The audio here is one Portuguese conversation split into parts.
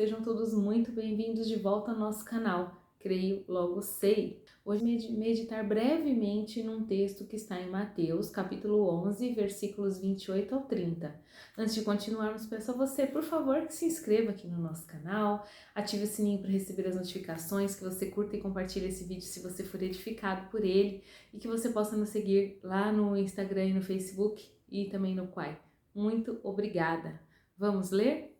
Sejam todos muito bem-vindos de volta ao nosso canal, Creio Logo Sei. Hoje meditar brevemente num texto que está em Mateus, capítulo 11, versículos 28 ao 30. Antes de continuarmos, peço a você, por favor, que se inscreva aqui no nosso canal, ative o sininho para receber as notificações, que você curta e compartilhe esse vídeo se você for edificado por ele e que você possa nos seguir lá no Instagram e no Facebook e também no Quai. Muito obrigada. Vamos ler?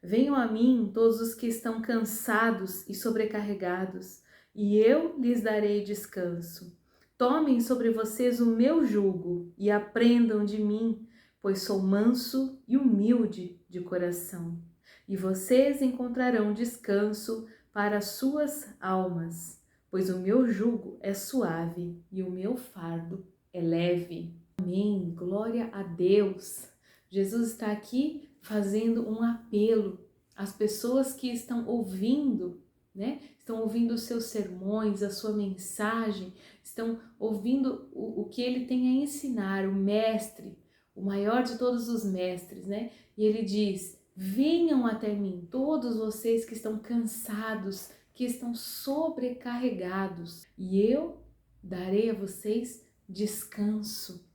Venham a mim todos os que estão cansados e sobrecarregados, e eu lhes darei descanso. Tomem sobre vocês o meu jugo e aprendam de mim, pois sou manso e humilde de coração. E vocês encontrarão descanso para as suas almas, pois o meu jugo é suave e o meu fardo é leve. Amém. Glória a Deus. Jesus está aqui fazendo um apelo às pessoas que estão ouvindo, né? Estão ouvindo os seus sermões, a sua mensagem, estão ouvindo o que ele tem a ensinar, o mestre, o maior de todos os mestres, né? E ele diz: venham até mim, todos vocês que estão cansados, que estão sobrecarregados, e eu darei a vocês descanso.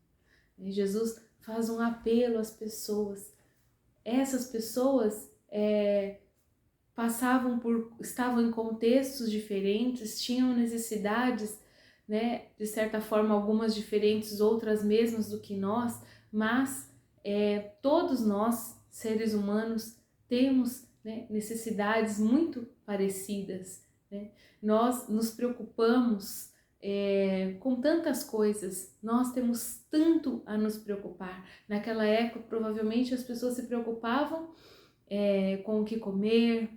E Jesus faz um apelo às pessoas. Essas pessoas estavam em contextos diferentes, tinham necessidades, né, de certa forma, algumas diferentes, outras mesmas do que nós, mas todos nós, seres humanos, temos, né, necessidades muito parecidas, né? Nós nos preocupamos com tantas coisas, nós temos tanto a nos preocupar. Naquela época, provavelmente, as pessoas se preocupavam com o que comer,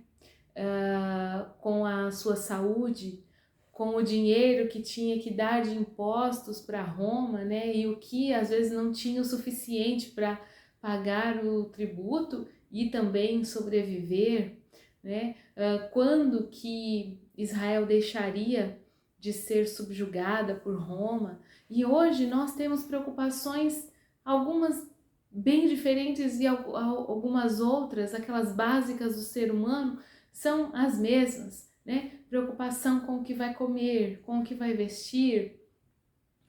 com a sua saúde, com o dinheiro que tinha que dar de impostos para Roma, né? E o que às vezes não tinha o suficiente para pagar o tributo e também sobreviver, né? Quando que Israel deixaria de ser subjugada por Roma? E hoje nós temos preocupações, algumas bem diferentes e algumas outras, aquelas básicas do ser humano, são as mesmas, né? Preocupação com o que vai comer, com o que vai vestir,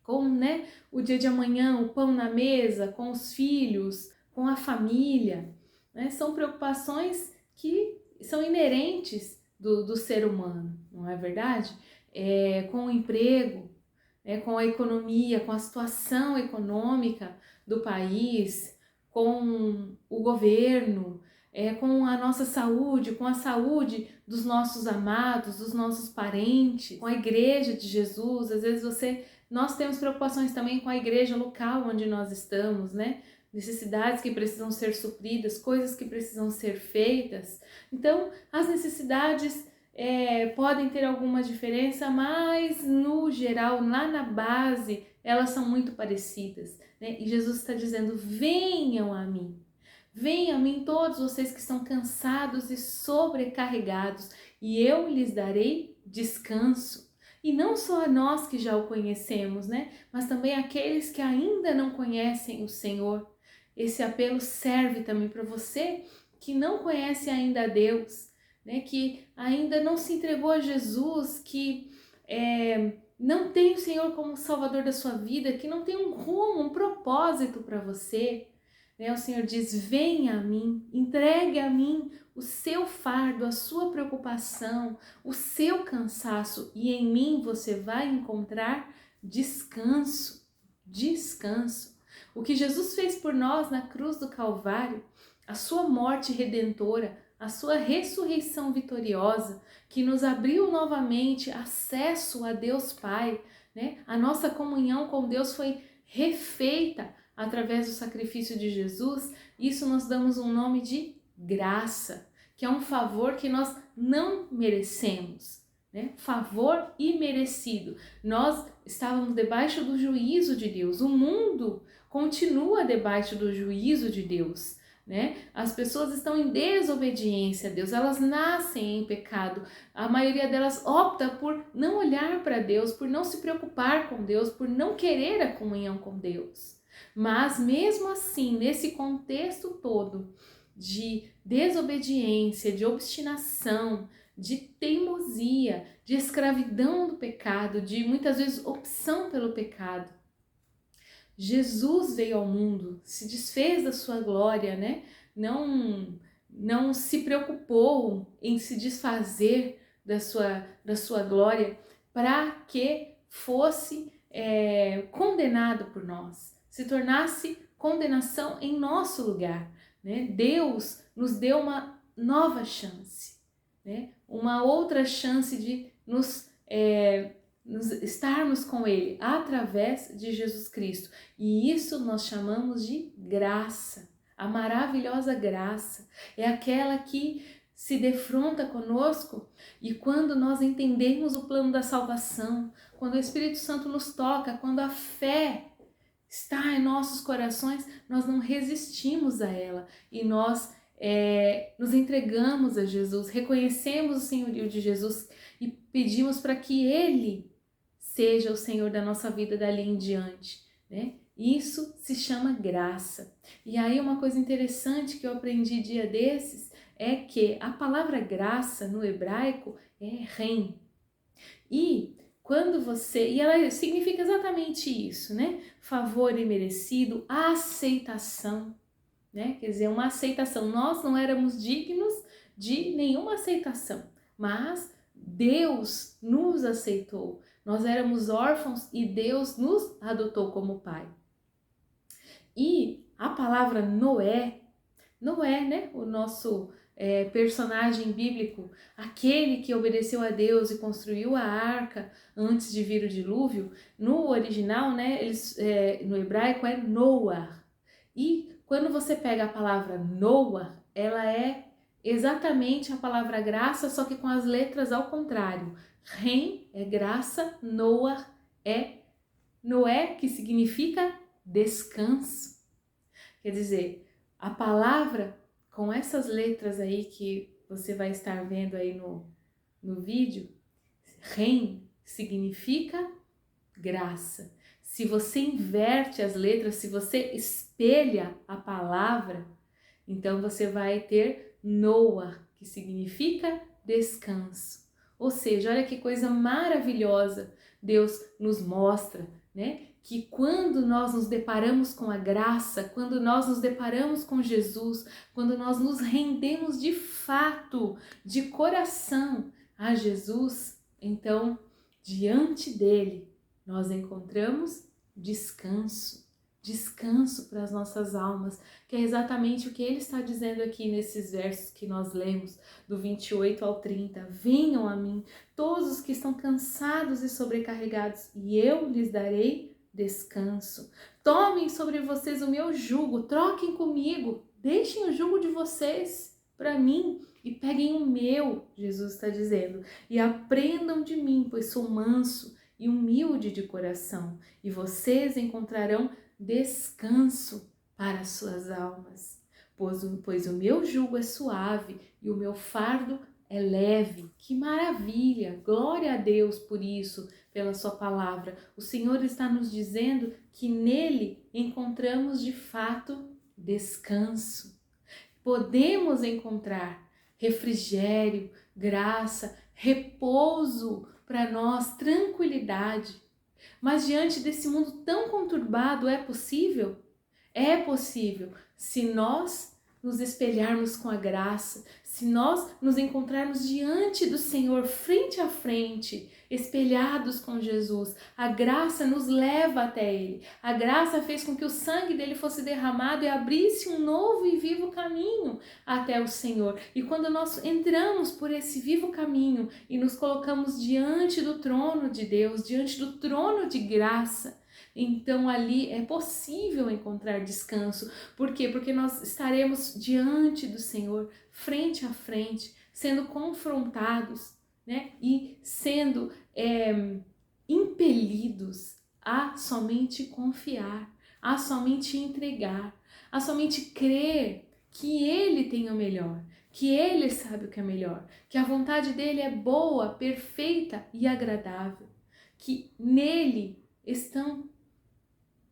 com, né, o dia de amanhã, o pão na mesa, com os filhos, com a família, né? São preocupações que são inerentes do ser humano, não é verdade? Com o emprego, com a economia, com a situação econômica do país, com o governo, com a nossa saúde, com a saúde dos nossos amados, dos nossos parentes, com a igreja de Jesus. Às vezes nós temos preocupações também com a igreja local onde nós estamos, né? Necessidades que precisam ser supridas, coisas que precisam ser feitas. Então, as necessidades podem ter alguma diferença, mas no geral, lá na base, elas são muito parecidas, né? E Jesus está dizendo: venham a mim todos vocês que estão cansados e sobrecarregados, e eu lhes darei descanso. E não só a nós que já o conhecemos, né? Mas também aqueles que ainda não conhecem o Senhor. Esse apelo serve também para você que não conhece ainda a Deus, né, que ainda não se entregou a Jesus, que não tem o Senhor como Salvador da sua vida, que não tem um rumo, um propósito para você, né? O Senhor diz: venha a mim, entregue a mim o seu fardo, a sua preocupação, o seu cansaço, e em mim você vai encontrar descanso, descanso. O que Jesus fez por nós na cruz do Calvário, a sua morte redentora, a sua ressurreição vitoriosa, que nos abriu novamente acesso a Deus Pai, né? A nossa comunhão com Deus foi refeita através do sacrifício de Jesus. Isso nós damos um nome de graça, que é um favor que nós não merecemos, né? Favor imerecido. Nós estávamos debaixo do juízo de Deus. O mundo continua debaixo do juízo de Deus, né? As pessoas estão em desobediência a Deus, elas nascem em pecado, a maioria delas opta por não olhar para Deus, por não se preocupar com Deus, por não querer a comunhão com Deus. Mas mesmo assim, nesse contexto todo, de desobediência, de obstinação, de teimosia, de escravidão do pecado, de muitas vezes opção pelo pecado. Jesus veio ao mundo, se desfez da sua glória, né? Não se preocupou em se desfazer da sua glória para que fosse condenado por nós, se tornasse condenação em nosso lugar, né? Deus nos deu uma nova chance, né? Uma outra chance de nos estarmos com Ele através de Jesus Cristo. E isso nós chamamos de graça. A maravilhosa graça é aquela que se defronta conosco, e quando nós entendemos o plano da salvação, quando o Espírito Santo nos toca, quando a fé está em nossos corações, nós não resistimos a ela e nós nos entregamos a Jesus, reconhecemos o senhorio de Jesus e pedimos para que Ele seja o Senhor da nossa vida dali em diante, né? Isso se chama graça. E aí uma coisa interessante que eu aprendi dia desses é que a palavra graça no hebraico é ren. E ela significa exatamente isso, né? Favor imerecido, aceitação, né? Quer dizer, uma aceitação. Nós não éramos dignos de nenhuma aceitação, mas Deus nos aceitou. Nós éramos órfãos e Deus nos adotou como pai. E a palavra Noé, né? O nosso personagem bíblico, aquele que obedeceu a Deus e construiu a arca antes de vir o dilúvio, no original, né? No hebraico é Noah. E quando você pega a palavra Noah, ela é exatamente a palavra graça, só que com as letras ao contrário. Ren é graça, Noah é Noé, que significa descanso. Quer dizer, a palavra com essas letras aí que você vai estar vendo aí no vídeo, Ren significa graça. Se você inverte as letras, se você espelha a palavra, então você vai ter Noah, que significa descanso. Ou seja, olha que coisa maravilhosa Deus nos mostra, né? Que quando nós nos deparamos com a graça, quando nós nos deparamos com Jesus, quando nós nos rendemos de fato, de coração a Jesus, então, diante dele, nós encontramos descanso, descanso para as nossas almas, que é exatamente o que ele está dizendo aqui nesses versos que nós lemos, do 28 ao 30. Venham a mim, todos os que estão cansados e sobrecarregados, e eu lhes darei descanso. Tomem sobre vocês o meu jugo, troquem comigo, deixem o jugo de vocês para mim e peguem o meu, Jesus está dizendo, e aprendam de mim, pois sou manso e humilde de coração, e vocês encontrarão descanso para as suas almas, pois o meu jugo é suave e o meu fardo é leve. Que maravilha! Glória a Deus por isso, pela sua palavra. O Senhor está nos dizendo que nele encontramos de fato descanso. Podemos encontrar refrigério, graça, repouso para nós, tranquilidade. Mas diante desse mundo tão conturbado, é possível? É possível se nós nos espelharmos com a graça, se nós nos encontrarmos diante do Senhor, frente a frente, espelhados com Jesus. A graça nos leva até Ele. A graça fez com que o sangue dele fosse derramado e abrisse um novo e vivo caminho até o Senhor. E quando nós entramos por esse vivo caminho e nos colocamos diante do trono de Deus, diante do trono de graça, então ali é possível encontrar descanso. Por quê? Porque nós estaremos diante do Senhor, frente a frente, sendo confrontados, né? E sendo impelidos a somente confiar, a somente entregar, a somente crer que Ele tem o melhor, que Ele sabe o que é melhor, que a vontade dEle é boa, perfeita e agradável, que nele estão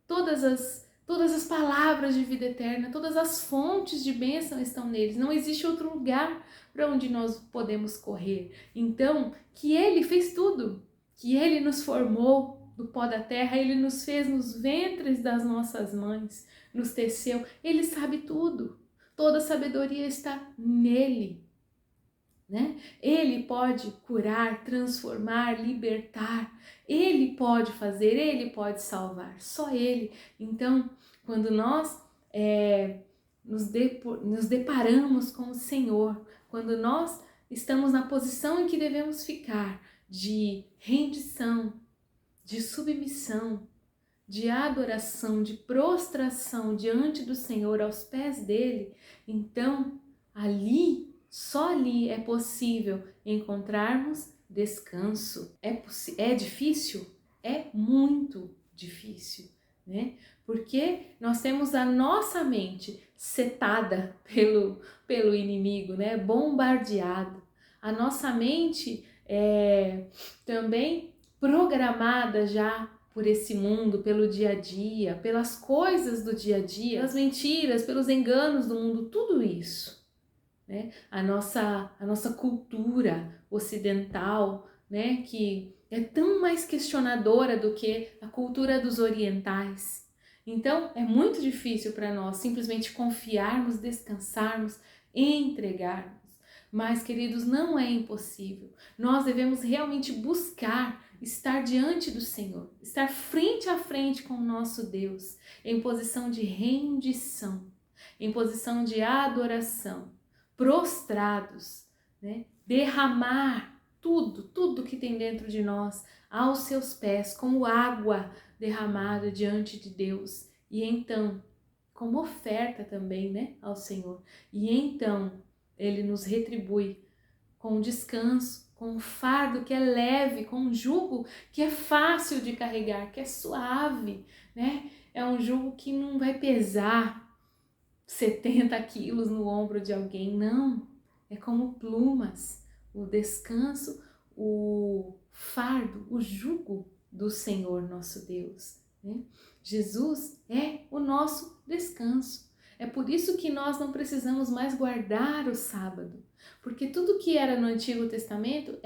todas Todas as palavras de vida eterna, todas as fontes de bênção estão neles. Não existe outro lugar para onde nós podemos correr. Então, que Ele fez tudo, que Ele nos formou do pó da terra, Ele nos fez nos ventres das nossas mães, nos teceu. Ele sabe tudo. Toda a sabedoria está nele. Né? Ele pode curar, transformar, libertar. Ele pode fazer, Ele pode salvar. Só Ele. Então, quando nós nos deparamos com o Senhor, quando nós estamos na posição em que devemos ficar, de rendição, de submissão, de adoração, de prostração diante do Senhor, aos pés dele, então ali, só ali é possível encontrarmos descanso. É difícil? É muito difícil, né? Porque nós temos a nossa mente setada pelo inimigo, né? Bombardeada. A nossa mente é também programada já por esse mundo, pelo dia a dia, pelas coisas do dia a dia, pelas mentiras, pelos enganos do mundo, tudo isso. Né? A nossa cultura ocidental, né? Que é tão mais questionadora do que a cultura dos orientais. Então, é muito difícil para nós simplesmente confiarmos, descansarmos e entregarmos. Mas, queridos, não é impossível. Nós devemos realmente buscar estar diante do Senhor, estar frente a frente com o nosso Deus, em posição de rendição, em posição de adoração, prostrados, né? Derramar tudo que tem dentro de nós aos seus pés, como água derramada diante de Deus. E então, como oferta também, né, ao Senhor. E então, Ele nos retribui com descanso, com um fardo que é leve, com um jugo que é fácil de carregar, que é suave, né? É um jugo que não vai pesar 70 quilos no ombro de alguém, não. É como plumas, o descanso, o fardo, o jugo do Senhor nosso Deus, né? Jesus é o nosso descanso. É por isso que nós não precisamos mais guardar o sábado, porque tudo que era no Antigo Testamento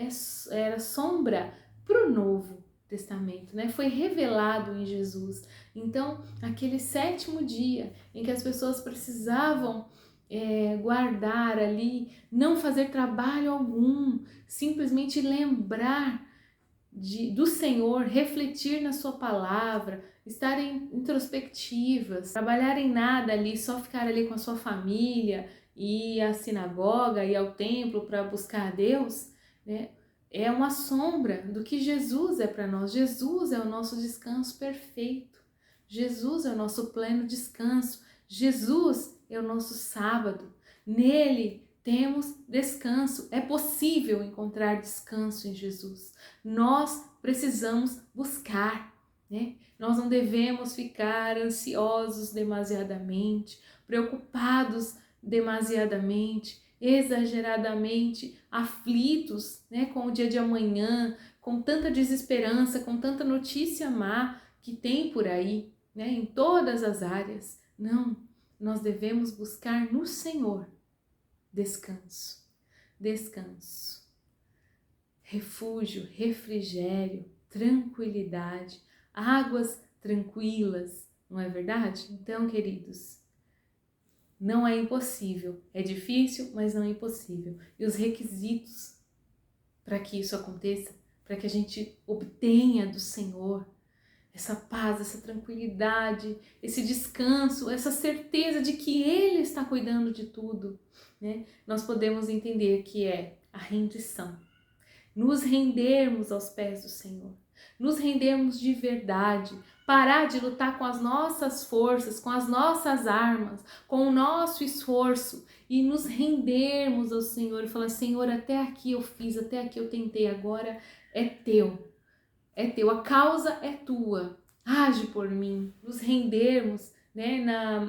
era sombra para o Novo Testamento, né? Foi revelado em Jesus. Então, aquele sétimo dia em que as pessoas precisavam guardar ali, não fazer trabalho algum, simplesmente lembrar do Senhor, refletir na sua palavra, estarem introspectivas, trabalhar em nada ali, só ficar ali com a sua família, ir à sinagoga, ir ao templo para buscar a Deus, né? É uma sombra do que Jesus é para nós. Jesus é o nosso descanso perfeito. Jesus é o nosso pleno descanso. Jesus é o nosso sábado. Nele temos descanso. É possível encontrar descanso em Jesus. Nós precisamos buscar, né? Nós não devemos ficar ansiosos demasiadamente, preocupados demasiadamente, exageradamente aflitos, né, com o dia de amanhã, com tanta desesperança, com tanta notícia má que tem por aí, né, em todas as áreas. Não, nós devemos buscar no Senhor descanso, descanso, refúgio, refrigério, tranquilidade, águas tranquilas, não é verdade? Então, queridos, não é impossível, é difícil, mas não é impossível. E os requisitos para que isso aconteça, para que a gente obtenha do Senhor essa paz, essa tranquilidade, esse descanso, essa certeza de que Ele está cuidando de tudo, né? Nós podemos entender que é a rendição, nos rendermos aos pés do Senhor, nos rendermos de verdade, parar de lutar com as nossas forças, com as nossas armas, com o nosso esforço e nos rendermos ao Senhor e falar: Senhor, até aqui eu fiz, até aqui eu tentei, agora é teu, a causa é tua, age por mim. Nos rendermos, né,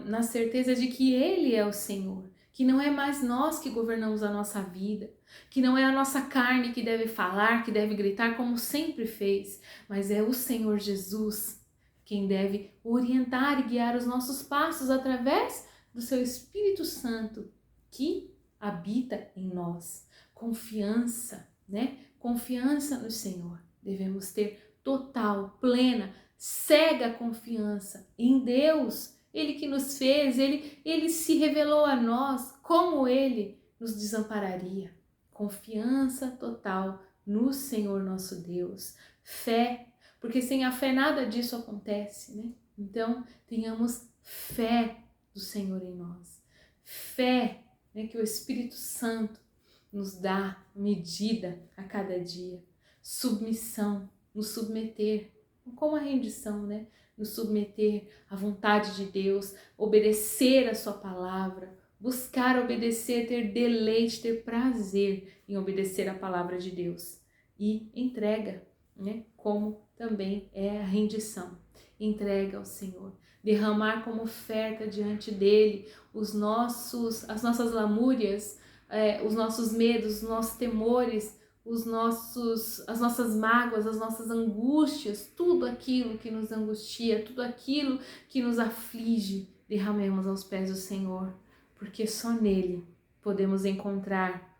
na certeza de que Ele é o Senhor, que não é mais nós que governamos a nossa vida, que não é a nossa carne que deve falar, que deve gritar como sempre fez, mas é o Senhor Jesus quem deve orientar e guiar os nossos passos através do seu Espírito Santo que habita em nós. Confiança, né? Confiança no Senhor. Devemos ter total, plena, cega confiança em Deus. Ele que nos fez, ele se revelou a nós, como Ele nos desampararia. Confiança total no Senhor nosso Deus. Fé, porque sem a fé nada disso acontece, né? Então, tenhamos fé do Senhor em nós. Fé, né, que o Espírito Santo nos dá medida a cada dia. Submissão, nos submeter, como a rendição, né? Nos submeter à vontade de Deus, obedecer a sua palavra, buscar obedecer, ter deleite, ter prazer em obedecer a palavra de Deus. E entrega, né? Como também é a rendição. Entrega ao Senhor. Derramar como oferta diante dele as nossas lamúrias, os nossos medos, os nossos temores, as nossas mágoas, as nossas angústias, tudo aquilo que nos angustia, tudo aquilo que nos aflige, derramemos aos pés do Senhor, porque só nele podemos encontrar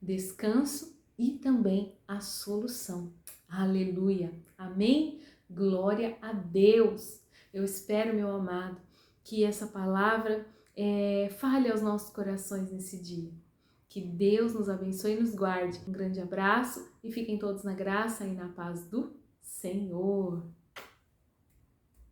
descanso e também a solução. Aleluia! Amém? Glória a Deus! Eu espero, meu amado, que essa palavra fale aos nossos corações nesse dia. Que Deus nos abençoe e nos guarde. Um grande abraço e fiquem todos na graça e na paz do Senhor.